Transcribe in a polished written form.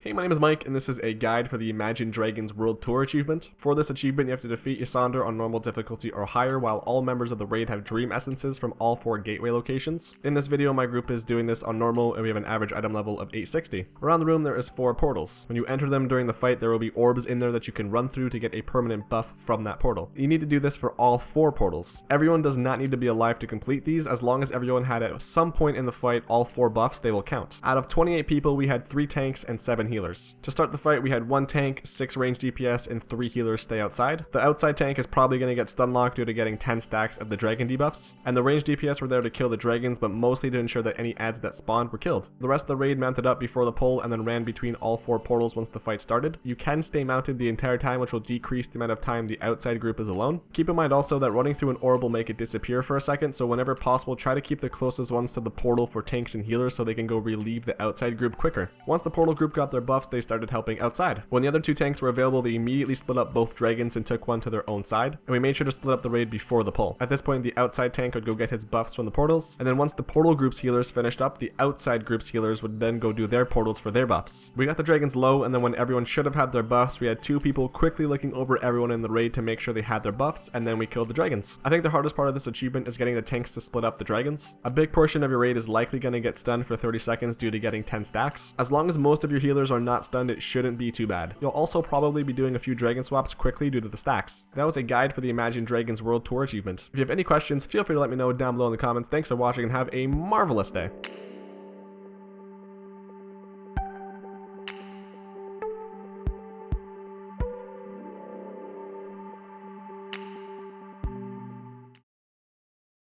Hey, my name is Mike, and this is a guide for the Imagine Dragons World Tour achievement. For this achievement, you have to defeat Ysander on normal difficulty or higher, while all members of the raid have dream essences from all 4 gateway locations. In this video, my group is doing this on normal, and we have an average item level of 860. Around the room, there is 4 portals. When you enter them during the fight, there will be orbs in there that you can run through to get a permanent buff from that portal. You need to do this for all 4 portals. Everyone does not need to be alive to complete these. As long as everyone had at some point in the fight all 4 buffs, they will count. Out of 28 people, we had 3 tanks and 7 healers. To start the fight, we had 1 tank, 6 range DPS, and 3 healers stay outside. The outside tank is probably going to get stun locked due to getting 10 stacks of the dragon debuffs, and the range DPS were there to kill the dragons, but mostly to ensure that any adds that spawned were killed. The rest of the raid mounted up before the pull and then ran between all 4 portals once the fight started. You can stay mounted the entire time, which will decrease the amount of time the outside group is alone. Keep in mind also that running through an orb will make it disappear for a second, so whenever possible, try to keep the closest ones to the portal for tanks and healers so they can go relieve the outside group quicker. Once the portal group got their buffs, they started helping outside. When the other 2 tanks were available, they immediately split up both dragons and took one to their own side, and we made sure to split up the raid before the pull. At this point, the outside tank would go get his buffs from the portals, and then once the portal group's healers finished up, the outside group's healers would then go do their portals for their buffs. We got the dragons low, and then when everyone should have had their buffs, we had 2 people quickly looking over everyone in the raid to make sure they had their buffs, and then we killed the dragons. I think the hardest part of this achievement is getting the tanks to split up the dragons. A big portion of your raid is likely going to get stunned for 30 seconds due to getting 10 stacks. As long as most of your healers are not stunned, it shouldn't be too bad. You'll also probably be doing a few dragon swaps quickly due to the stacks. That was a guide for the Imagine Dragons World Tour achievement. If you have any questions, feel free to let me know down below in the comments. Thanks for watching and have a marvelous day.